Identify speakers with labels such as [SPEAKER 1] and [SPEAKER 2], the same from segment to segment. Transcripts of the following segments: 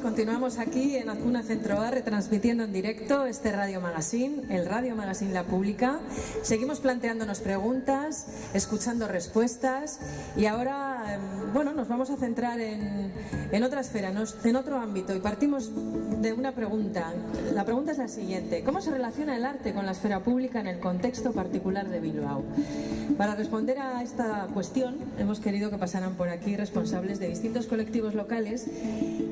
[SPEAKER 1] Continuamos aquí en Azcuna Centro A, retransmitiendo en directo este Radio Magazine, el Radio Magazine La Pública. Seguimos planteándonos preguntas, escuchando respuestas y ahora, nos vamos a centrar en otra esfera, en otro ámbito, y partimos de una pregunta. La pregunta es la siguiente: ¿cómo se relaciona el arte con la esfera pública en el contexto particular de Bilbao? Para responder a esta cuestión hemos querido que pasaran por aquí responsables de distintos colectivos locales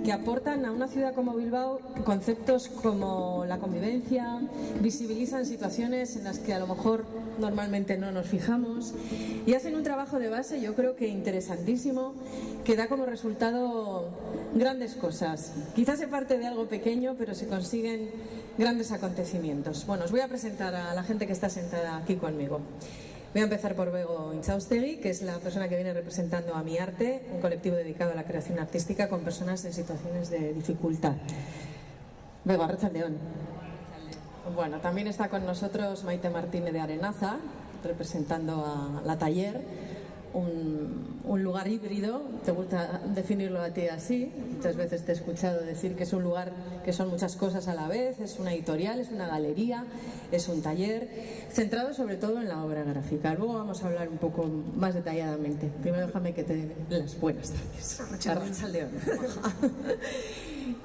[SPEAKER 1] que aportan a una ciudad como Bilbao conceptos como la convivencia, visibilizan situaciones en las que a lo mejor normalmente no nos fijamos y hacen un trabajo de base, yo creo que interesantísimo, que da como resultado grandes cosas. Quizás se parte de algo pequeño, pero se consiguen grandes acontecimientos. Bueno, os voy a presentar a la gente que está sentada aquí conmigo. Voy a empezar por Bego Intxaustegui, que es la persona que viene representando a Mi Arte, un colectivo dedicado a la creación artística con personas en situaciones de dificultad. Bego, arratsaldeon. Bueno, también está con nosotros Maite Martínez de Arenaza, representando a La Taller, un lugar híbrido. Te gusta definirlo a ti así. Muchas veces te he escuchado decir que es un lugar que son muchas cosas a la vez. Es una editorial, es una galería, es un taller, centrado sobre todo en la obra gráfica. Luego vamos a hablar un poco más detalladamente. Primero déjame que te dé las buenas tardes. Arratsaldeon.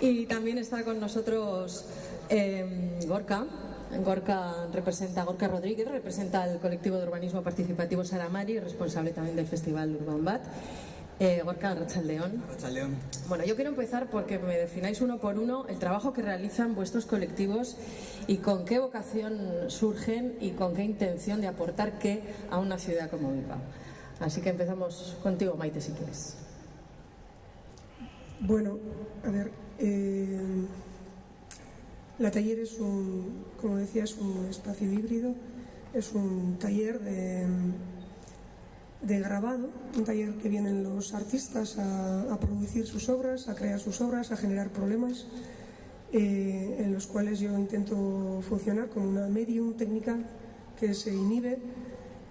[SPEAKER 1] Y también está con nosotros Gorka. Gorka Rodríguez representa al colectivo de urbanismo participativo Saramari, responsable también del Festival Urban Bat. Gorka, arratsaldeon.
[SPEAKER 2] Arratsaldeon.
[SPEAKER 1] Bueno, yo quiero empezar porque me defináis uno por uno el trabajo que realizan vuestros colectivos y con qué vocación surgen y con qué intención de aportar qué a una ciudad como Bilbao. Así que empezamos contigo, Maite, si quieres.
[SPEAKER 3] Bueno, a ver, La Taller es como decía, es un espacio híbrido, es un taller de grabado, un taller que vienen los artistas a producir sus obras, a crear sus obras, a generar problemas, en los cuales yo intento funcionar como una medium técnica que se inhibe.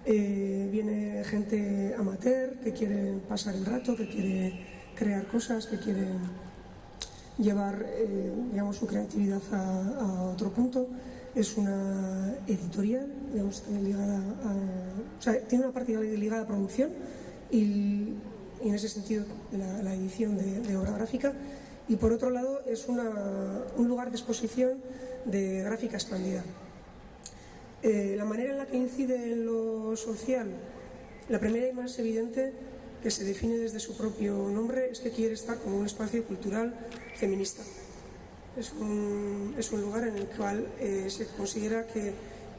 [SPEAKER 3] Viene gente amateur que quiere pasar el rato, que quiere crear cosas, que quiere llevar su creatividad a otro punto. Es una editorial, también ligada tiene una parte ligada a producción y en ese sentido la edición de obra gráfica, y por otro lado es un lugar de exposición de gráfica expandida. La manera en la que incide en lo social, la primera y más evidente, que se define desde su propio nombre, es que quiere estar como un espacio cultural feminista. Es un lugar en el cual se considera que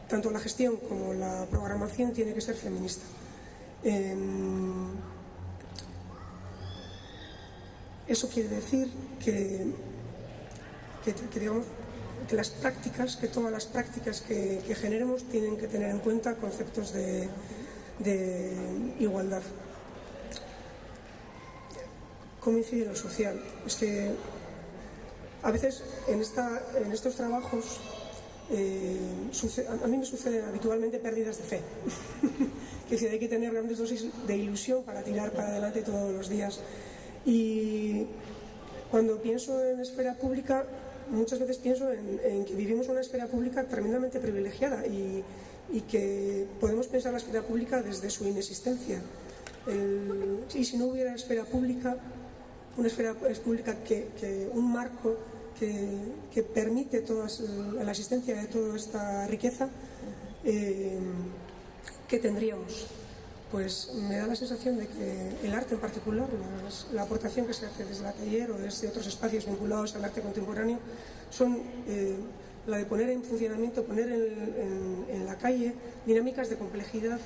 [SPEAKER 3] tanto la gestión como la programación tiene que ser feminista. Eso quiere decir que todas las prácticas que generemos tienen que tener en cuenta conceptos de igualdad. ¿Cómo incide en lo social? Es que a veces en estos trabajos a mí me suceden habitualmente pérdidas de fe. Es decir, hay que tener grandes dosis de ilusión para tirar para adelante todos los días. Y cuando pienso en esfera pública, muchas veces pienso en que vivimos una esfera pública tremendamente privilegiada y que podemos pensar la esfera pública desde su inexistencia. Y si no hubiera esfera pública, una esfera pública un marco que permite la existencia de toda esta riqueza, ¿qué tendríamos? Pues me da la sensación de que el arte en particular, la aportación que se hace desde La Taller o desde otros espacios vinculados al arte contemporáneo, son la de poner en funcionamiento, poner en la calle dinámicas de complejidad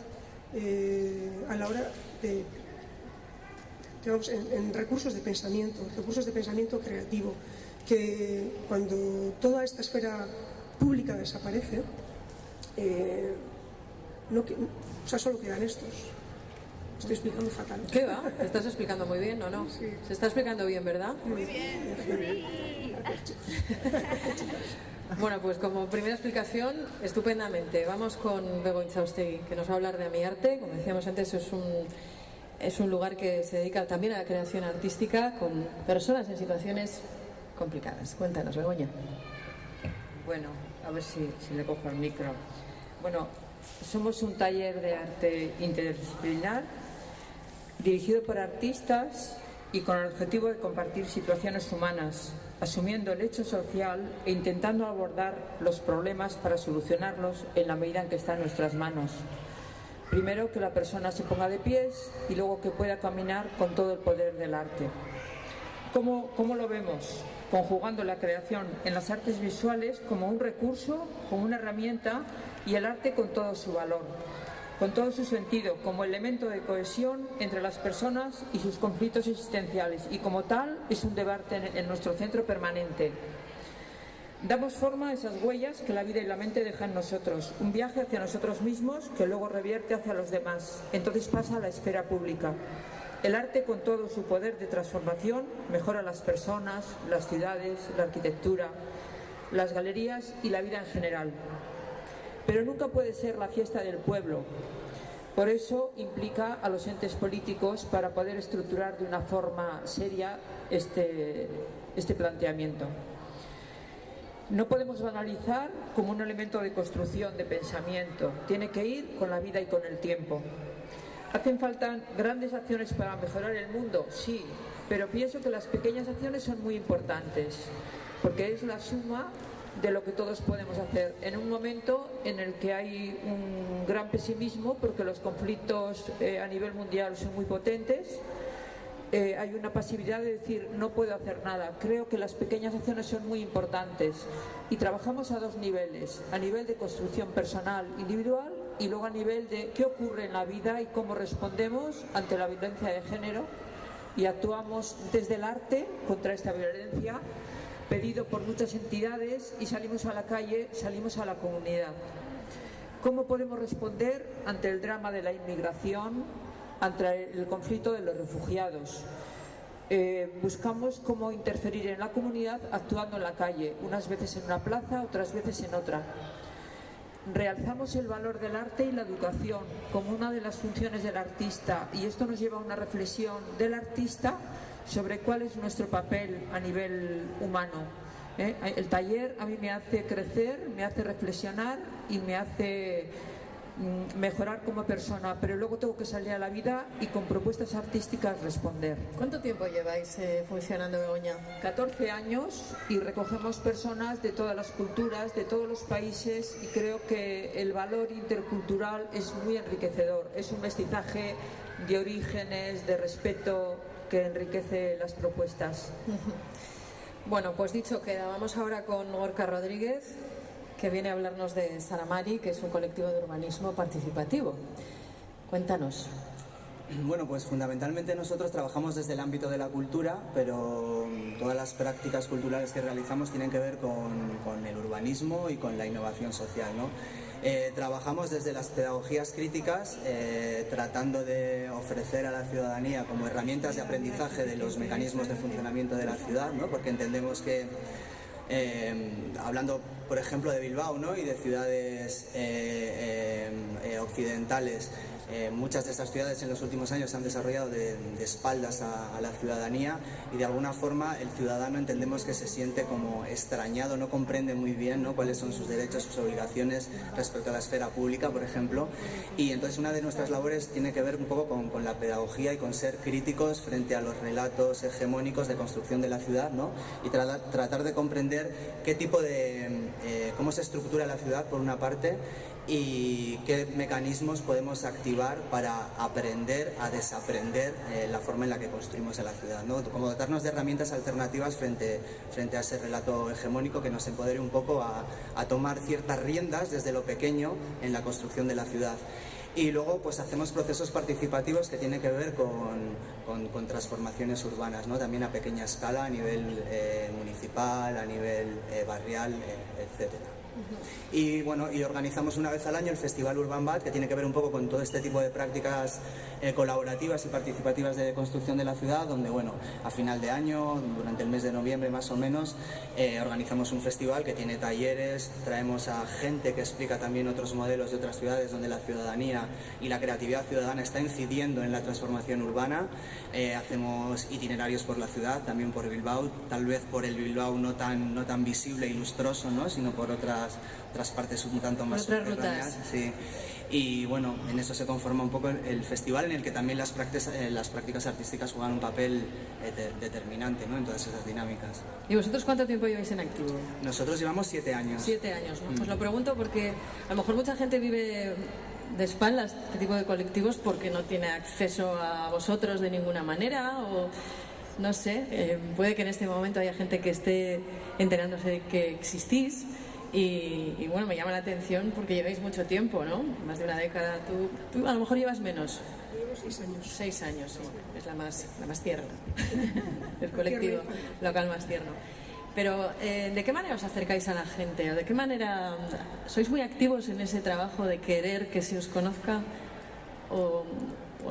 [SPEAKER 3] a la hora de, digamos, en recursos de pensamiento creativo, que cuando toda esta esfera pública desaparece, solo quedan estos. estoy explicando fatal.
[SPEAKER 1] ¿Qué va? ¿Te estás explicando muy bien o no?
[SPEAKER 3] Sí.
[SPEAKER 1] Se está explicando bien, ¿verdad?
[SPEAKER 2] Muy bien.
[SPEAKER 1] Bueno, pues como primera explicación, estupendamente. Vamos con Begoña Saustegui, que nos va a hablar de Amiarte. Como decíamos antes, es un lugar que se dedica también a la creación artística con personas en situaciones complicadas. Cuéntanos, Begoña.
[SPEAKER 4] Bueno, a ver si le cojo el micro. Bueno, somos un taller de arte interdisciplinar dirigido por artistas y con el objetivo de compartir situaciones humanas, asumiendo el hecho social e intentando abordar los problemas para solucionarlos en la medida en que está en nuestras manos. Primero, que la persona se ponga de pies y luego que pueda caminar con todo el poder del arte. ¿Cómo lo vemos? Conjugando la creación en las artes visuales como un recurso, como una herramienta, y el arte con todo su valor, con todo su sentido, como elemento de cohesión entre las personas y sus conflictos existenciales, y como tal es un debate en nuestro centro permanente. Damos forma a esas huellas que la vida y la mente dejan en nosotros, un viaje hacia nosotros mismos que luego revierte hacia los demás, entonces pasa a la esfera pública. El arte, con todo su poder de transformación, mejora a las personas, las ciudades, la arquitectura, las galerías y la vida en general. Pero nunca puede ser la fiesta del pueblo. Por eso implica a los entes políticos para poder estructurar de una forma seria este planteamiento. No podemos banalizar como un elemento de construcción, de pensamiento. Tiene que ir con la vida y con el tiempo. ¿Hacen falta grandes acciones para mejorar el mundo? Sí, pero pienso que las pequeñas acciones son muy importantes, porque es la suma de lo que todos podemos hacer en un momento en el que hay un gran pesimismo porque los conflictos a nivel mundial son muy potentes. Hay una pasividad de decir no puedo hacer nada. Creo que las pequeñas acciones son muy importantes y trabajamos a dos niveles: a nivel de construcción personal, individual, y luego a nivel de qué ocurre en la vida y cómo respondemos ante la violencia de género, y actuamos desde el arte contra esta violencia, pedido por muchas entidades, y salimos a la calle, salimos a la comunidad. ¿Cómo podemos responder ante el drama de la inmigración, ante el conflicto de los refugiados? Buscamos cómo interferir en la comunidad actuando en la calle, unas veces en una plaza, otras veces en otra. Realzamos el valor del arte y la educación como una de las funciones del artista, y esto nos lleva a una reflexión del artista sobre cuál es nuestro papel a nivel humano. El taller a mí me hace crecer, me hace reflexionar y me hace mejorar como persona, pero luego tengo que salir a la vida y con propuestas artísticas responder.
[SPEAKER 1] ¿Cuánto tiempo lleváis funcionando, Begoña?
[SPEAKER 4] 14 años, y recogemos personas de todas las culturas, de todos los países, y creo que el valor intercultural es muy enriquecedor. Es un mestizaje de orígenes, de respeto, que enriquece las propuestas.
[SPEAKER 1] Bueno, pues dicho queda, vamos ahora con Gorka Rodríguez, que viene a hablarnos de Saramari, que es un colectivo de urbanismo participativo. Cuéntanos.
[SPEAKER 5] Bueno, pues fundamentalmente nosotros trabajamos desde el ámbito de la cultura, pero todas las prácticas culturales que realizamos tienen que ver con el urbanismo y con la innovación social, ¿no? Trabajamos desde las pedagogías críticas, tratando de ofrecer a la ciudadanía como herramientas de aprendizaje de los mecanismos de funcionamiento de la ciudad, ¿no? Porque entendemos que hablando por ejemplo de Bilbao, ¿no? Y de ciudades occidentales, muchas de estas ciudades en los últimos años se han desarrollado de espaldas a la ciudadanía, y de alguna forma el ciudadano entendemos que se siente como extrañado, no comprende muy bien, ¿no? Cuáles son sus derechos, sus obligaciones respecto a la esfera pública, por ejemplo, y entonces una de nuestras labores tiene que ver un poco con la pedagogía y con ser críticos frente a los relatos hegemónicos de construcción de la ciudad, ¿no? Y tratar de comprender qué tipo de cómo se estructura la ciudad por una parte, y qué mecanismos podemos activar para aprender a desaprender la forma en la que construimos en la ciudad, ¿no? Como dotarnos de herramientas alternativas frente a ese relato hegemónico que nos empodere un poco a tomar ciertas riendas desde lo pequeño en la construcción de la ciudad. Y luego pues hacemos procesos participativos que tienen que ver con transformaciones urbanas, ¿no? También a pequeña escala, a nivel municipal, a nivel barrial, etcétera. Y bueno, y organizamos una vez al año el Festival Urban Bat, que tiene que ver un poco con todo este tipo de prácticas colaborativas y participativas de construcción de la ciudad, donde bueno, a final de año, durante el mes de noviembre más o menos, organizamos un festival que tiene talleres, traemos a gente que explica también otros modelos de otras ciudades donde la ciudadanía y la creatividad ciudadana está incidiendo en la transformación urbana. Hacemos itinerarios por la ciudad, también por Bilbao, tal vez por el Bilbao no tan visible y lustroso, ¿no? Sino por otras partes un tanto más subterráneas. Sí. Y bueno, en eso se conforma un poco el festival, en el que también las prácticas artísticas juegan un papel determinante, ¿no? En todas esas dinámicas.
[SPEAKER 1] ¿Y vosotros cuánto tiempo lleváis en activo?
[SPEAKER 5] Nosotros llevamos 7 años.
[SPEAKER 1] 7 años, ¿no? Pues lo pregunto porque a lo mejor mucha gente vive de espaldas este tipo de colectivos porque no tiene acceso a vosotros de ninguna manera, o no sé, puede que en este momento haya gente que esté enterándose de que existís. Y bueno, me llama la atención porque lleváis mucho tiempo, ¿no? Más de una década. Tú a lo mejor llevas menos.
[SPEAKER 3] Llevo 6 años.
[SPEAKER 1] 6 años, sí. Es la más tierna. El colectivo local más tierno. Pero, ¿de qué manera os acercáis a la gente? ¿O de qué manera sois muy activos en ese trabajo de querer que se os conozca? ¿O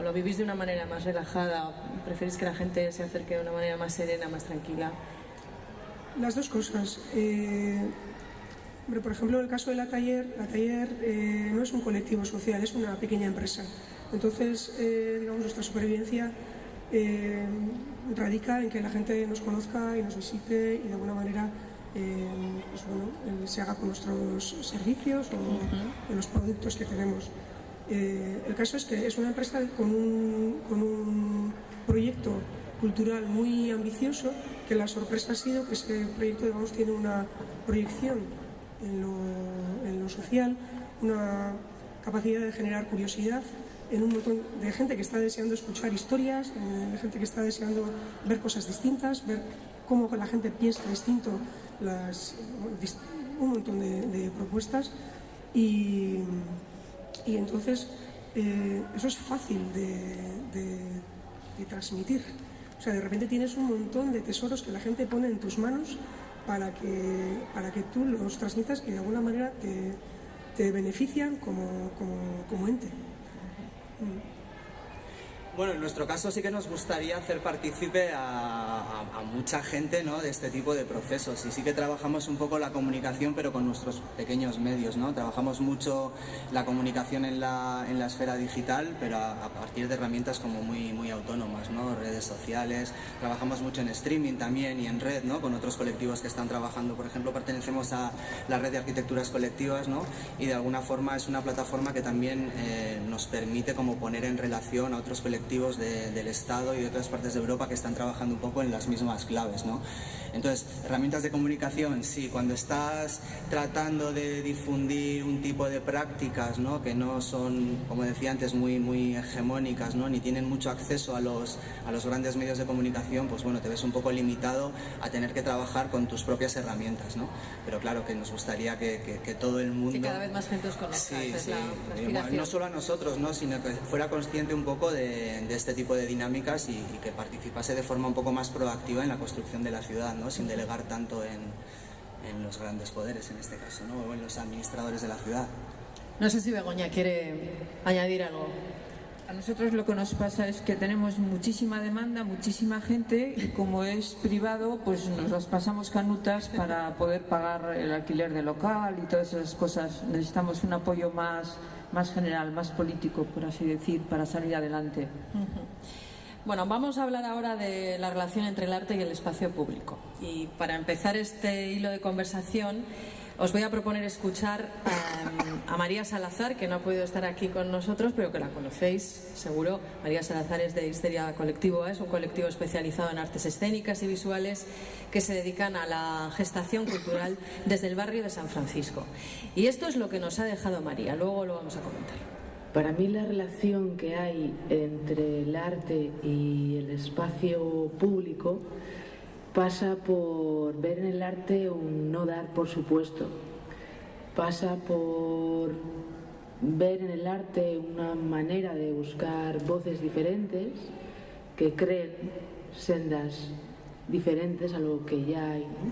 [SPEAKER 1] lo vivís de una manera más relajada? ¿O preferís que la gente se acerque de una manera más serena, más tranquila?
[SPEAKER 3] Las dos cosas. Por ejemplo, en el caso de la Taller no es un colectivo social, es una pequeña empresa. Entonces, digamos, nuestra supervivencia radica en que la gente nos conozca y nos visite y de alguna manera pues bueno, se haga con nuestros servicios o los productos que tenemos. El caso es que es una empresa con un proyecto cultural muy ambicioso, que la sorpresa ha sido que ese proyecto, digamos, tiene una proyección en lo social, una capacidad de generar curiosidad en un montón de gente que está deseando escuchar historias, de gente que está deseando ver cosas distintas, ver cómo la gente piensa distinto, un montón de propuestas y entonces eso es fácil de transmitir. O sea, de repente tienes un montón de tesoros que la gente pone en tus manos para que tú los transmitas y de alguna manera te benefician como ente.
[SPEAKER 5] Bueno, en nuestro caso sí que nos gustaría hacer partícipe a mucha gente, ¿no?, de este tipo de procesos, y sí que trabajamos un poco la comunicación, pero con nuestros pequeños medios, ¿no? Trabajamos mucho la comunicación en la esfera digital, pero a partir de herramientas como muy autónomas, ¿no? Redes sociales, trabajamos mucho en streaming también y en red, ¿no?, con otros colectivos que están trabajando. Por ejemplo, pertenecemos a la red de arquitecturas colectivas, ¿no?, y de alguna forma es una plataforma que también nos permite como poner en relación a otros colectivos del Estado y de otras partes de Europa que están trabajando un poco en las mismas claves, ¿no? Entonces, herramientas de comunicación, sí, cuando estás tratando de difundir un tipo de prácticas, ¿no?, que no son, como decía antes, muy hegemónicas, ¿no?, ni tienen mucho acceso a los grandes medios de comunicación, pues bueno, te ves un poco limitado a tener que trabajar con tus propias herramientas, ¿no? Pero claro que nos gustaría que todo el mundo...
[SPEAKER 1] Que cada vez más gente os conozca,
[SPEAKER 5] sí,
[SPEAKER 1] es
[SPEAKER 5] sí.
[SPEAKER 1] la aspiración.
[SPEAKER 5] No solo a nosotros, ¿no?, sino que fuera consciente un poco de este tipo de dinámicas y que participase de forma un poco más proactiva en la construcción de la ciudad, ¿no?, sin delegar tanto en los grandes poderes en este caso, ¿no?, o en los administradores de la ciudad.
[SPEAKER 1] No sé si Begoña quiere añadir algo.
[SPEAKER 4] A nosotros lo que nos pasa es que tenemos muchísima demanda, muchísima gente, y como es privado, pues nos las pasamos canutas para poder pagar el alquiler del local y todas esas cosas. Necesitamos un apoyo más general, más político, por así decir, para salir adelante.
[SPEAKER 1] Bueno, vamos a hablar ahora de la relación entre el arte y el espacio público. Y para empezar este hilo de conversación, os voy a proponer escuchar a María Salazar, que no ha podido estar aquí con nosotros, pero que la conocéis seguro. María Salazar es de Histeria Colectivo, es un colectivo especializado en artes escénicas y visuales que se dedican a la gestación cultural desde el barrio de San Francisco. Y esto es lo que nos ha dejado María, luego lo vamos a comentar.
[SPEAKER 2] Para mí la relación que hay entre el arte y el espacio público pasa por ver en el arte un no dar por supuesto. Pasa por ver en el arte una manera de buscar voces diferentes que creen sendas diferentes a lo que ya hay, ¿no?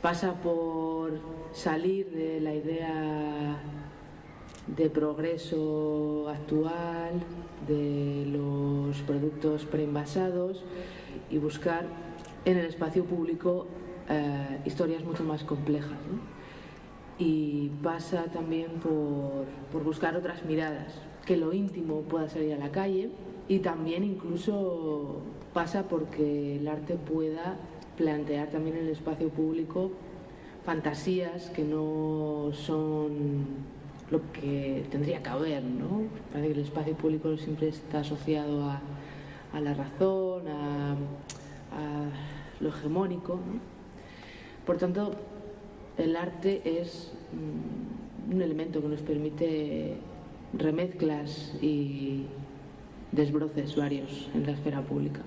[SPEAKER 2] pasa por salir de la idea de progreso actual, de los productos preenvasados, y buscar en el espacio público historias mucho más complejas, ¿no? Y pasa también por buscar otras miradas, que lo íntimo pueda salir a la calle, y también incluso pasa porque el arte pueda plantear también en el espacio público fantasías que no son lo que tendría que haber, ¿no? Parece que el espacio público siempre está asociado a la razón, a lo hegemónico, ¿no? Por tanto, el arte es un elemento que nos permite remezclas y desbroces varios en la esfera pública.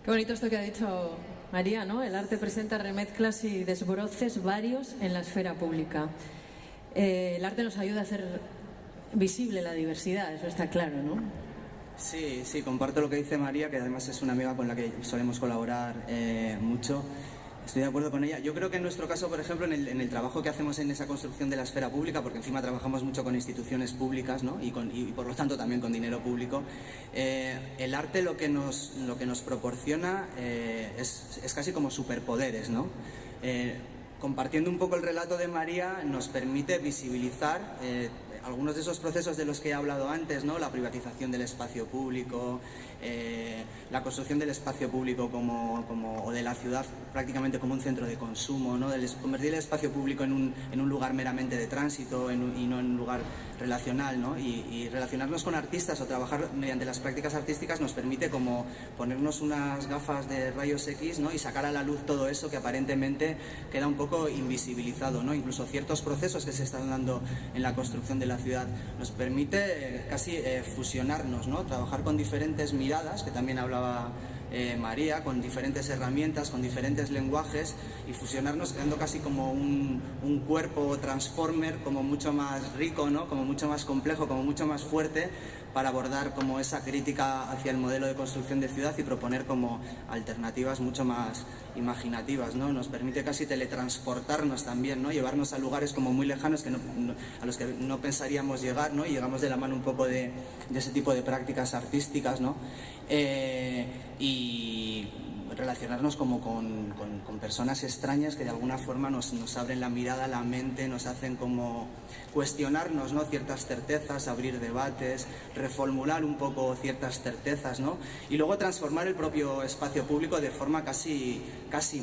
[SPEAKER 1] Qué bonito esto que ha dicho María, ¿no? El arte presenta remezclas y desbroces varios en la esfera pública. El arte nos ayuda a hacer visible la diversidad, eso está claro, ¿no?
[SPEAKER 5] Sí, comparto lo que dice María, que además es una amiga con la que solemos colaborar mucho. Estoy de acuerdo con ella. Yo creo que en nuestro caso, por ejemplo, en el trabajo que hacemos en esa construcción de la esfera pública, porque encima trabajamos mucho con instituciones públicas, ¿no? y por lo tanto también con dinero público, el arte lo que nos proporciona es casi como superpoderes, ¿no? Compartiendo un poco el relato de María, nos permite visibilizar algunos de esos procesos de los que he hablado antes, ¿no? La privatización del espacio público, la construcción del espacio público o de la ciudad prácticamente como un centro de consumo, ¿no? Convertir el espacio público en un lugar meramente de tránsito y no en un lugar relacional, ¿no? Y relacionarnos con artistas o trabajar mediante las prácticas artísticas nos permite como ponernos unas gafas de rayos X, ¿no? Y sacar a la luz todo eso que aparentemente queda un poco invisibilizado, ¿no? Incluso ciertos procesos que se están dando en la construcción de la ciudad nos permite casi fusionarnos, ¿no? Trabajar con diferentes miradas, que también hablaba María, con diferentes herramientas, con diferentes lenguajes, y fusionarnos creando casi como un cuerpo transformer como mucho más rico, ¿no? Como mucho más complejo, como mucho más fuerte, para abordar como esa crítica hacia el modelo de construcción de ciudad y proponer como alternativas mucho más imaginativas, ¿no? Nos permite casi teletransportarnos también, ¿no? Llevarnos a lugares como muy lejanos a los que no pensaríamos llegar, ¿no? Y llegamos de la mano un poco de ese tipo de prácticas artísticas, ¿no? Y relacionarnos como con personas extrañas que de alguna forma nos abren la mirada, la mente, nos hacen como cuestionarnos, ¿no? Ciertas certezas, abrir debates, reformular un poco ciertas certezas, ¿no? Y luego transformar el propio espacio público de forma casi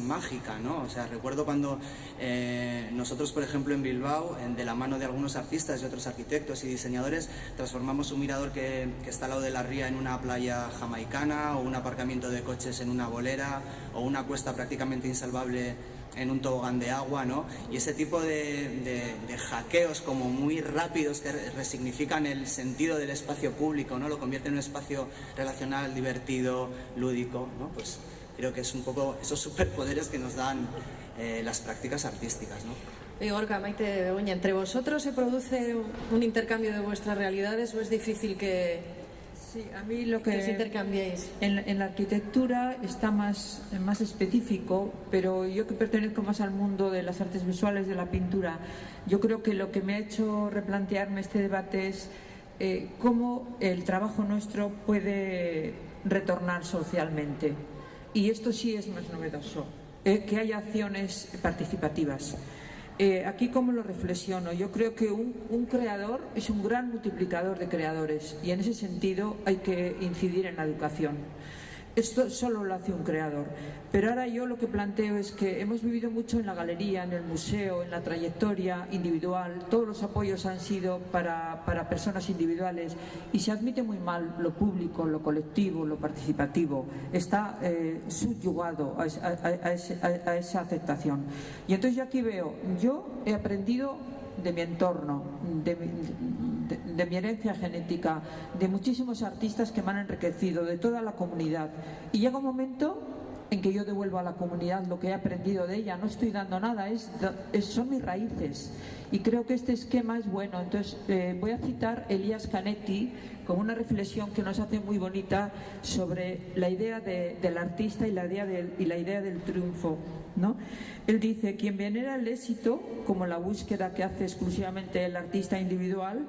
[SPEAKER 5] mágica, ¿no? O sea, recuerdo cuando nosotros, por ejemplo, en Bilbao, de la mano de algunos artistas y otros arquitectos y diseñadores, transformamos un mirador que está al lado de la ría en una playa jamaicana, o un aparcamiento de coches en una bolera, o una cuesta prácticamente insalvable en un tobogán de agua, ¿no? Y ese tipo de hackeos como muy rápidos que resignifican el sentido del espacio público, ¿no? Lo convierten en un espacio relacional, divertido, lúdico, ¿no? Pues creo que es un poco esos superpoderes que nos dan las prácticas artísticas, ¿no?
[SPEAKER 1] Gorka, Maite, Begoña, ¿entre vosotros se produce un intercambio de vuestras realidades o es difícil que
[SPEAKER 4] Sí, a mí lo que
[SPEAKER 1] os intercambiéis?
[SPEAKER 4] En la arquitectura está más específico, pero yo que pertenezco más al mundo de las artes visuales, de la pintura, yo creo que lo que me ha hecho replantearme este debate es cómo el trabajo nuestro puede retornar socialmente. Y esto sí es más novedoso, que haya acciones participativas. Aquí cómo lo reflexiono, yo creo que un creador es un gran multiplicador de creadores, y en ese sentido hay que incidir en la educación. Esto solo lo hace un creador, pero ahora yo lo que planteo es que hemos vivido mucho en la galería, en el museo, en la trayectoria individual. Todos los apoyos han sido para personas individuales, y se admite muy mal lo público, lo colectivo, lo participativo. Está subyugado a esa aceptación. Y entonces yo aquí veo, yo he aprendido de mi entorno, de mi herencia genética, de muchísimos artistas que me han enriquecido, de toda la comunidad. Y llega un momento en que yo devuelvo a la comunidad lo que he aprendido de ella, no estoy dando nada, son mis raíces. Y creo que este esquema es bueno. Entonces voy a citar Elias Canetti con una reflexión que nos hace muy bonita sobre la idea del artista y la idea del triunfo, ¿no? Él dice: quien venera el éxito como la búsqueda que hace exclusivamente el artista individual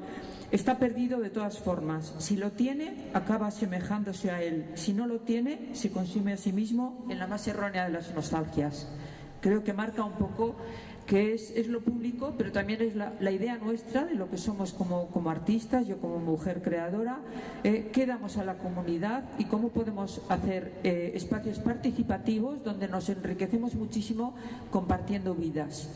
[SPEAKER 4] está perdido de todas formas. Si lo tiene, acaba asemejándose a él. Si no lo tiene, se consume a sí mismo en la más errónea de las nostalgias. Creo que marca un poco que es lo público, pero también es la idea nuestra de lo que somos como artistas, yo como mujer creadora, qué damos a la comunidad y cómo podemos hacer espacios participativos donde nos enriquecemos muchísimo compartiendo vidas.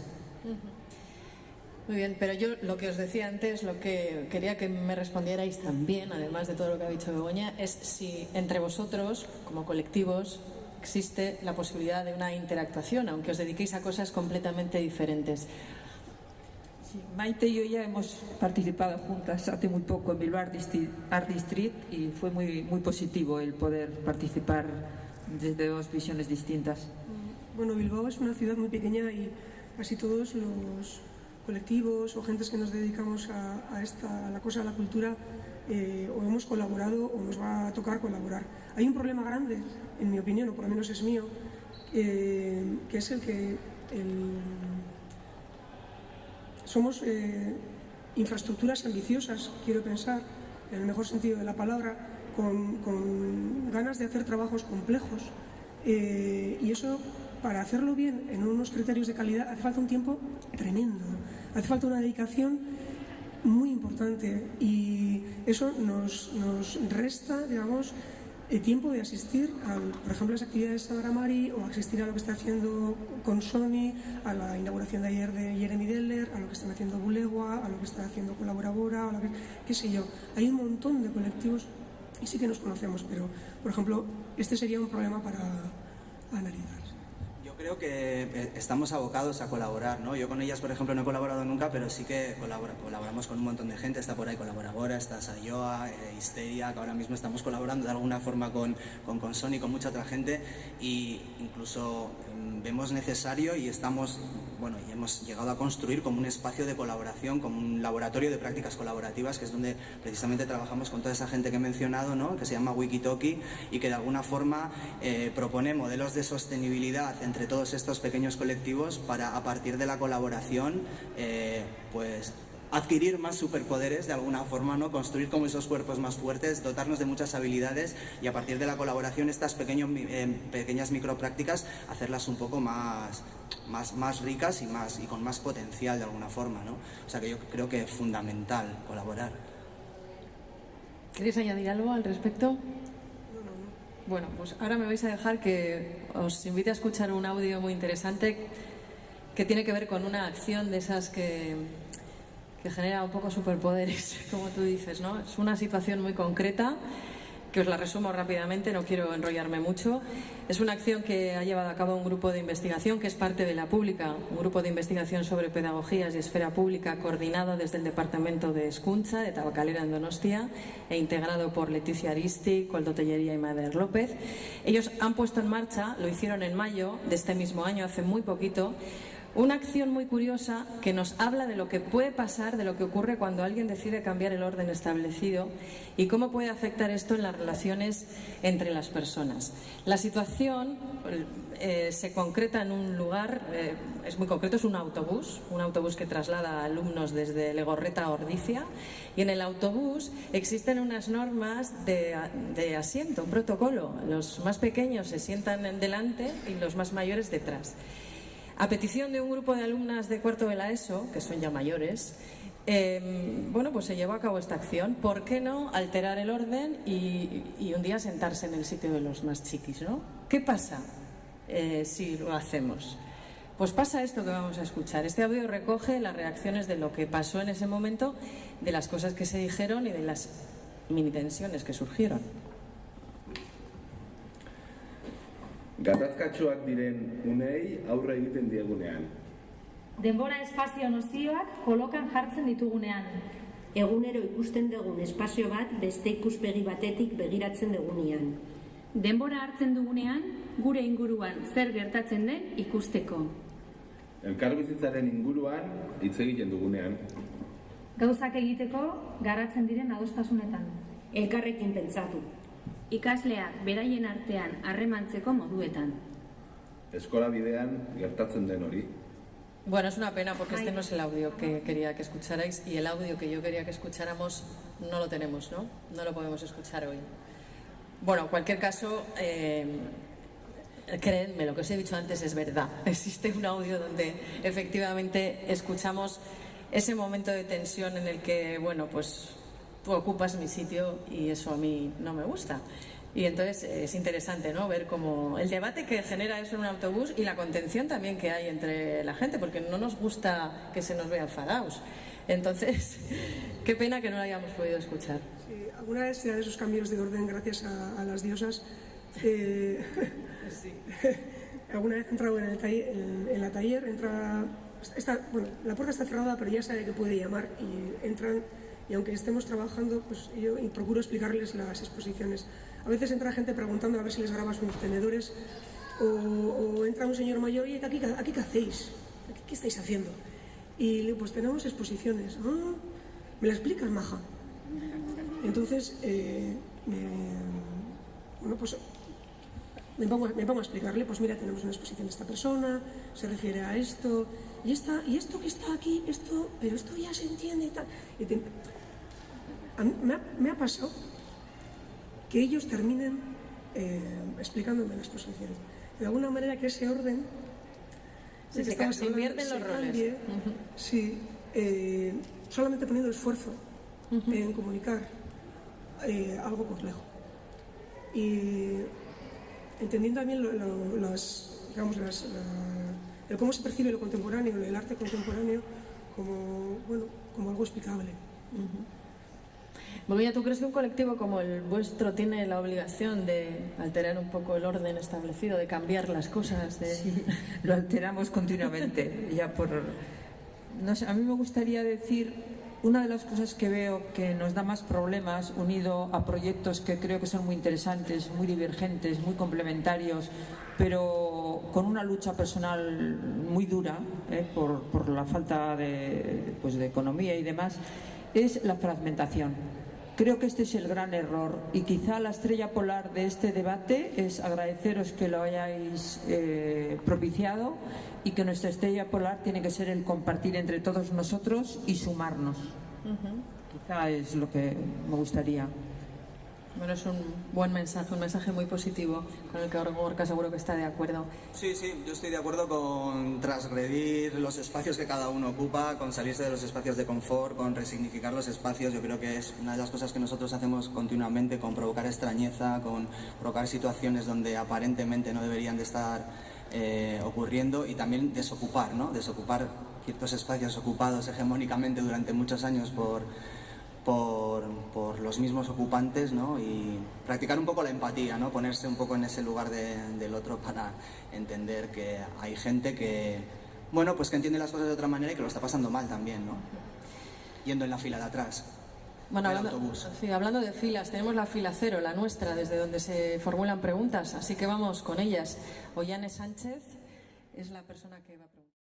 [SPEAKER 1] Muy bien, pero yo lo que os decía antes, lo que quería que me respondierais también, además de todo lo que ha dicho Begoña, es si entre vosotros, como colectivos, existe la posibilidad de una interactuación, aunque os dediquéis a cosas completamente diferentes.
[SPEAKER 4] Sí, Maite y yo ya hemos participado juntas hace muy poco en Bilbao Art District y fue muy positivo el poder participar desde dos visiones distintas.
[SPEAKER 3] Bueno, Bilbao es una ciudad muy pequeña y casi todos los colectivos o gentes que nos dedicamos a la cosa de la cultura o hemos colaborado o nos va a tocar colaborar. Hay un problema grande, en mi opinión, o por lo menos es mío, que es el que somos infraestructuras ambiciosas, quiero pensar, en el mejor sentido de la palabra, con ganas de hacer trabajos complejos. Y eso, para hacerlo bien, en unos criterios de calidad, hace falta un tiempo tremendo, hace falta una dedicación muy importante y eso nos resta, digamos, tiempo de asistir por ejemplo, a las actividades de Sagrada Mari o asistir a lo que está haciendo con Sony, a la inauguración de ayer de Jeremy Deller, a lo que están haciendo Bulegua, a lo que está haciendo Colaborabora, qué sé yo. Hay un montón de colectivos y sí que nos conocemos, pero, por ejemplo, este sería un problema para analizar.
[SPEAKER 5] Creo que estamos abocados a colaborar, ¿no? Yo con ellas, por ejemplo, no he colaborado nunca, pero sí que colaboramos con un montón de gente. Está por ahí Colaborabora, está Sayoa, Histeria, que ahora mismo estamos colaborando de alguna forma con Sony, con mucha otra gente, y incluso vemos necesario y y hemos llegado a construir como un espacio de colaboración, como un laboratorio de prácticas colaborativas, que es donde precisamente trabajamos con toda esa gente que he mencionado, ¿no? Que se llama Wikitoki y que de alguna forma propone modelos de sostenibilidad entre todos estos pequeños colectivos para, a partir de la colaboración, pues adquirir más superpoderes de alguna forma, ¿no? Construir como esos cuerpos más fuertes, dotarnos de muchas habilidades y a partir de la colaboración estas pequeñas microprácticas hacerlas un poco más ricas y con más potencial de alguna forma, ¿no? O sea que yo creo que es fundamental colaborar.
[SPEAKER 1] ¿Queréis añadir algo al respecto? Bueno, pues ahora me vais a dejar que os invite a escuchar un audio muy interesante que tiene que ver con una acción de esas que genera un poco superpoderes, como tú dices, ¿no? Es una situación muy concreta, que os la resumo rápidamente, no quiero enrollarme mucho. Es una acción que ha llevado a cabo un grupo de investigación que es parte de la pública, un grupo de investigación sobre pedagogías y esfera pública coordinado desde el departamento de Hezkuntza, de Tabakalera en Donostia, e integrado por Leticia Aristi, Koldo Tellería y Mader López. Ellos han puesto en marcha, lo hicieron en mayo de este mismo año, hace muy poquito, una acción muy curiosa que nos habla de lo que puede pasar, de lo que ocurre cuando alguien decide cambiar el orden establecido y cómo puede afectar esto en las relaciones entre las personas. La situación se concreta en un lugar, es muy concreto, es un autobús que traslada a alumnos desde Legorreta a Ordizia, y en el autobús existen unas normas de asiento, un protocolo. Los más pequeños se sientan delante y los más mayores detrás. A petición de un grupo de alumnas de cuarto de la ESO, que son ya mayores, pues se llevó a cabo esta acción. ¿Por qué no alterar el orden y un día sentarse en el sitio de los más chiquis, ¿no? ¿Qué pasa si lo hacemos? Pues pasa esto que vamos a escuchar. Este audio recoge las reacciones de lo que pasó en ese momento, de las cosas que se dijeron y de las mini tensiones que surgieron.
[SPEAKER 6] Gatazkatsuak diren unei aurre egiten diegunean.
[SPEAKER 7] Denbora espazio nozioak kolokan jartzen ditugunean.
[SPEAKER 8] Egunero ikusten dugun espazio bat beste ikuspegi batetik begiratzen dugunean.
[SPEAKER 7] Denbora hartzen dugunean
[SPEAKER 9] gure inguruan zer gertatzen den ikusteko.
[SPEAKER 6] Elkarbizitzaren inguruan hitz egiten dugunean.
[SPEAKER 7] Gauzak egiteko garatzen diren adostasunetan.
[SPEAKER 8] Elkarrekin pentsatu.
[SPEAKER 9] Ikasleak beraien artean harremantzeko moduetan.
[SPEAKER 6] Eskola bidean gertatzen den hori.
[SPEAKER 1] Bueno, es una pena porque este no es el audio que quería que escucharais y el audio que yo quería que escucháramos no lo tenemos, ¿no? No lo podemos escuchar hoy. Bueno, en cualquier caso, créanme, lo que os he dicho antes es verdad. Existe un audio donde efectivamente escuchamos ese momento de tensión en el que, bueno, pues tú ocupas mi sitio y eso a mí no me gusta. Y entonces es interesante, ¿no?, ver cómo el debate que genera eso en un autobús y la contención también que hay entre la gente, porque no nos gusta que se nos vea enfadados. Entonces, qué pena que no lo hayamos podido escuchar.
[SPEAKER 3] Sí, alguna vez se dan esos cambios de orden gracias a las diosas.
[SPEAKER 1] Sí.
[SPEAKER 3] Alguna vez he entrado en la taller, bueno, la puerta está cerrada, pero ya sabe que puede llamar y entran. Y aunque estemos trabajando, pues yo procuro explicarles las exposiciones. A veces entra gente preguntando a ver si les grabas unos tenedores, o entra un señor mayor, oye, ¿aquí qué hacéis? ¿Qué estáis haciendo? Y le digo, pues tenemos exposiciones. Ah, ¿me la explicas, maja? Entonces, bueno, pues me pongo a explicarle, pues mira, tenemos una exposición de esta persona, se refiere a esto, y esto que está aquí, pero esto ya se entiende y tal. Me ha pasado que ellos terminen explicándome la exposición. De alguna manera que ese orden...
[SPEAKER 1] Sí, se invierten los roles.
[SPEAKER 3] Cambie, sí, solamente poniendo esfuerzo en comunicar algo complejo. Y entendiendo también el cómo se percibe lo contemporáneo, el arte contemporáneo, como algo explicable.
[SPEAKER 1] Bologna, ¿tú crees que un colectivo como el vuestro tiene la obligación de alterar un poco el orden establecido, de cambiar las cosas?
[SPEAKER 4] Sí, lo alteramos continuamente. No sé, a mí me gustaría decir, una de las cosas que veo que nos da más problemas, unido a proyectos que creo que son muy interesantes, muy divergentes, muy complementarios, pero con una lucha personal muy dura, por la falta de economía y demás, es la fragmentación. Creo que este es el gran error y quizá la estrella polar de este debate es agradeceros que lo hayáis propiciado, y que nuestra estrella polar tiene que ser el compartir entre todos nosotros y sumarnos. Quizá es lo que me gustaría.
[SPEAKER 1] Bueno, es un buen mensaje, un mensaje muy positivo con el que Gorka seguro que está de acuerdo.
[SPEAKER 5] Sí, yo estoy de acuerdo con transgredir los espacios que cada uno ocupa, con salirse de los espacios de confort, con resignificar los espacios. Yo creo que es una de las cosas que nosotros hacemos continuamente, con provocar extrañeza, con provocar situaciones donde aparentemente no deberían de estar ocurriendo, y también desocupar, ¿no? Desocupar ciertos espacios ocupados hegemónicamente durante muchos años por los mismos ocupantes, ¿no? Y practicar un poco la empatía, ¿no? Ponerse un poco en ese lugar del otro para entender que hay gente que, bueno, pues que entiende las cosas de otra manera y que lo está pasando mal también, ¿no? Yendo en la fila de atrás.
[SPEAKER 1] Bueno, hablando de filas, tenemos la fila cero, la nuestra, desde donde se formulan preguntas, así que vamos con ellas. Ollane Sánchez es la persona que va a preguntar.